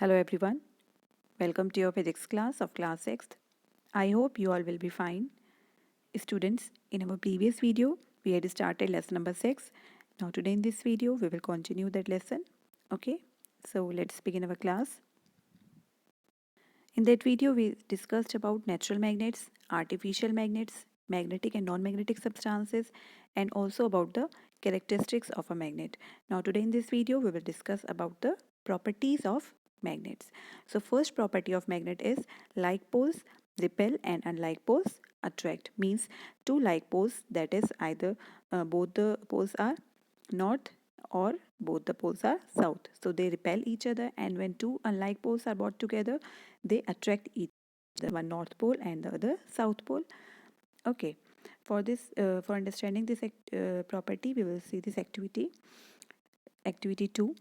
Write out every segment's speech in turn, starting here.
Hello everyone, welcome to your physics class of class 6th. I hope you all will be fine. Students, in our previous video, we had started lesson number 6. Now today in this video, we will continue that lesson. Okay, so let's begin our class. In that video, we discussed about natural magnets, artificial magnets, magnetic and non-magnetic substances, and also about the characteristics of a magnet. Now today in this video, we will discuss about the properties of magnets. So first property of magnet is like poles repel and unlike poles attract. Means two like poles, that is either both the poles are north or both the poles are south, so they repel each other, and when two unlike poles are brought together, they attract each other, one north pole and the other south pole. Okay, for this for understanding this property, we will see this activity 2.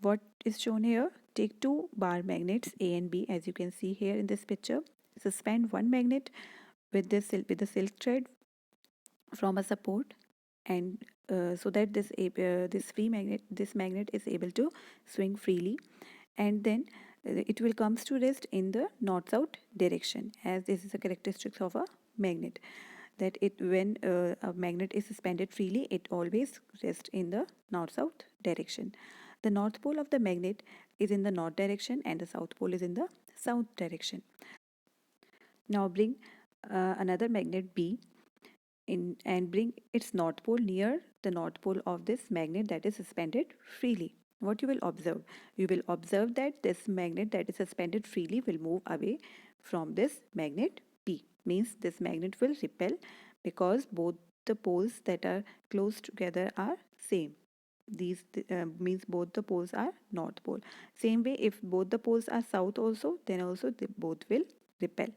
What is shown here: take two bar magnets A and B, as you can see here in this picture. Suspend one magnet with the silk thread from a support, and so that this magnet is able to swing freely, and then it will comes to rest in the north south direction, as this is a characteristic of a magnet, that it when a magnet is suspended freely, it always rests in the north south direction. The north pole of the magnet is in the north direction and the south pole is in the south direction. Now bring another magnet B in and bring its north pole near the north pole of this magnet that is suspended freely. What you will observe? You will observe that this magnet that is suspended freely will move away from this magnet P. Means this magnet will repel because both the poles that are close together are same. These means both the poles are north pole. Same way, if both the poles are south also, then also they both will repel.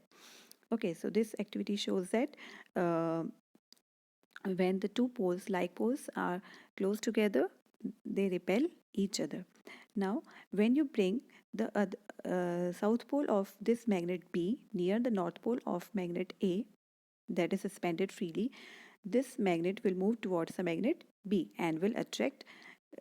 Okay, so this activity shows that when the two poles like poles are close together, they repel each other. Now when you bring the south pole of this magnet B near the north pole of magnet A that is suspended freely, this magnet will move towards the magnet B and will attract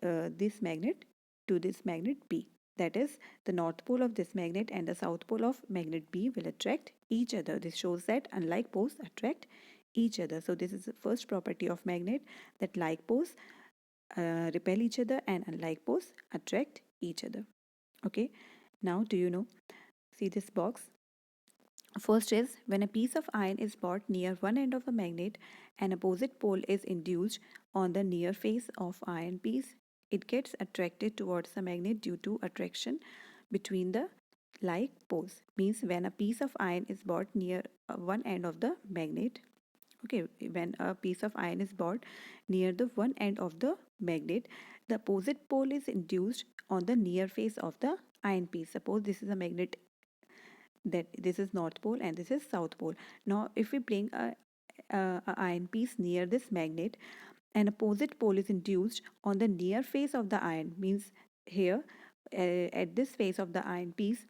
this magnet to this magnet B. That is, the north pole of this magnet and the south pole of magnet B will attract each other. This shows that unlike poles attract each other. So this is the first property of magnet, that like poles repel each other and unlike poles attract each other. Okay, now do you know? See this box. First is, when a piece of iron is brought near one end of a magnet, an opposite pole is induced on the near face of iron piece. It gets attracted towards the magnet due to attraction between the like poles. Means when a piece of iron is brought near one end of the magnet. Okay, when a piece of iron is brought near the one end of the magnet, the opposite pole is induced on the near face of the iron piece. Suppose this is a magnet, that this is north pole and this is south pole. Now if we bring a iron piece near this magnet, an opposite pole is induced on the near face of the iron. Means here at this face of the iron piece,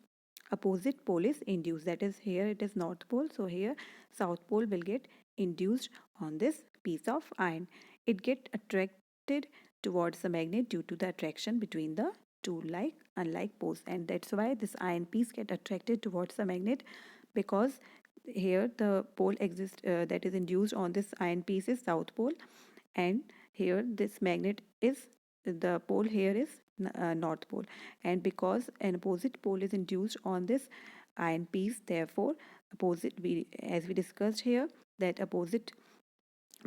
opposite pole is induced, that is here it is north pole, so here south pole will get induced on this piece of iron. It get attracted towards the magnet due to the attraction between the two like unlike poles, and that's why this iron piece get attracted towards the magnet, because here the pole exists that is induced on this iron piece is south pole, and here this magnet is, the pole here is north pole, and because an opposite pole is induced on this iron piece, therefore opposite, we as we discussed here, that opposite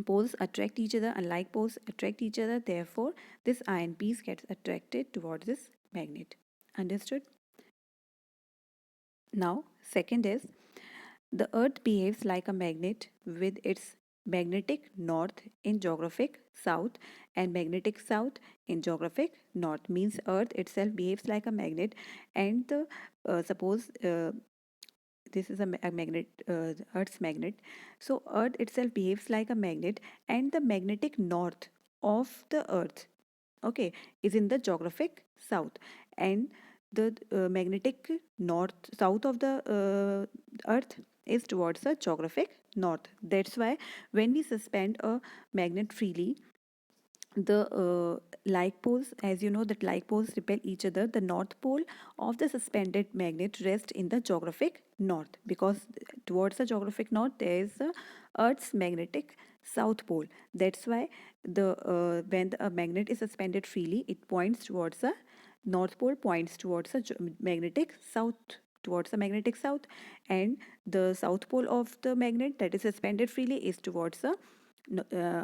poles attract each other, unlike poles attract each other, therefore this iron piece gets attracted towards this magnet. Understood? Now second is, the earth behaves like a magnet with its magnetic north in geographic south and magnetic south in geographic north. Means earth itself behaves like a magnet, and the suppose this is a magnet, earth's magnet, so earth itself behaves like a magnet, and the magnetic north of the earth, okay, is in the geographic south, and the magnetic north south of the earth is towards the geographic north. That's why when we suspend a magnet freely, the like poles, as you know that like poles repel each other, the north pole of the suspended magnet rests in the geographic north, because towards the geographic north there is the earth's magnetic south pole. That's why the when a magnet is suspended freely, it points towards the north pole, points towards the magnetic south, towards the magnetic south, and the south pole of the magnet that is suspended freely is towards the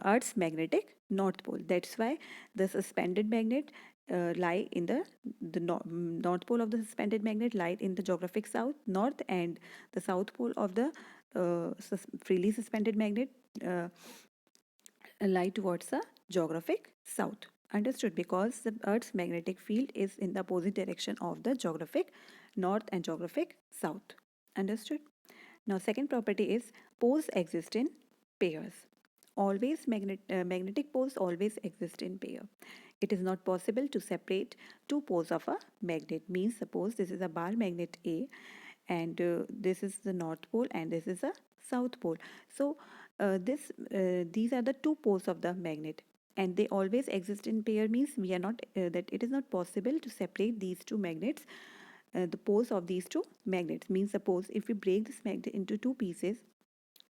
Earth's magnetic north pole. That's why the suspended magnet lie in the north pole of the suspended magnet lie in the geographic south north, and the south pole of the freely suspended magnet uh, lie towards the geographic south. Understood? Because the Earth's magnetic field is in the opposite direction of the geographic north and geographic south. Understood? Now, second property is poles exist in pairs. Always magnetic poles always exist in pair. It is not possible to separate two poles of a magnet. Means suppose this is a bar magnet A, and this is the north pole and this is a south pole. So these are the two poles of the magnet, and they always exist in pair. Means we are not that it is not possible to separate these two magnets, the poles of these two magnets. Means suppose if we break this magnet into two pieces,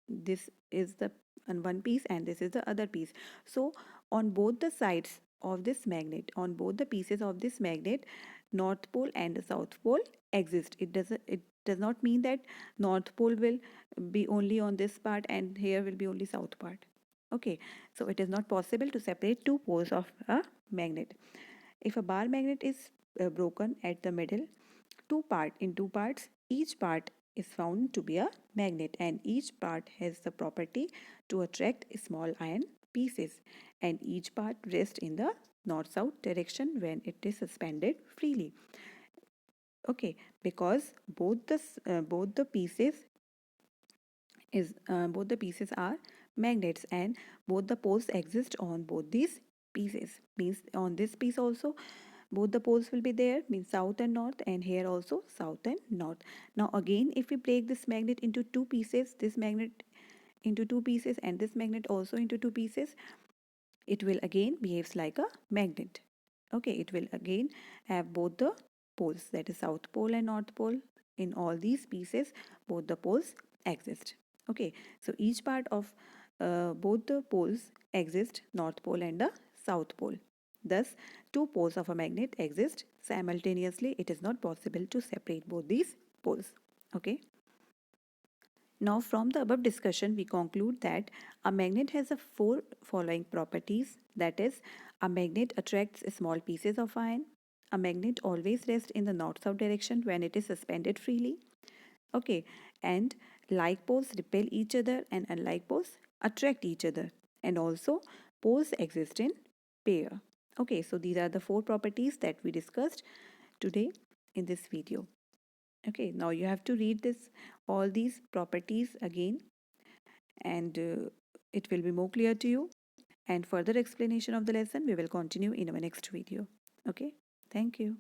this is the one piece and this is the other piece. So on both the sides of this magnet, on both the pieces of this magnet, north pole and the south pole exist. It does not mean that north pole will be only on this part and here will be only south part. Okay, so it is not possible to separate two poles of a magnet. If a bar magnet is broken at the middle, in two parts, each part is found to be a magnet, and each part has the property to attract small iron pieces, and each part rests in the north south direction when it is suspended freely. Okay, because both the pieces both the pieces are magnets, and both the poles exist on both these pieces. Means on this piece also both the poles will be there, means south and north, and here also south and north. Now again, if we break this magnet into two pieces, this magnet into two pieces and this magnet also into two pieces, it will again behaves like a magnet. Okay, it will again have both the poles, that is south pole and north pole. In all these pieces both the poles exist. Okay, so each part of both the poles exist, north pole and the south pole. Thus two poles of a magnet exist simultaneously. It is not possible to separate both these poles. Okay. Now, from the above discussion, we conclude that a magnet has the four following properties. That is, a magnet attracts small pieces of iron. A magnet always rests in the north-south direction when it is suspended freely. Okay, and like poles repel each other and unlike poles attract each other. And also, poles exist in pair. Okay, so these are the four properties that we discussed today in this video. Okay, now you have to read this all these properties again, and it will be more clear to you. And further explanation of the lesson we will continue in our next video. Okay, thank you.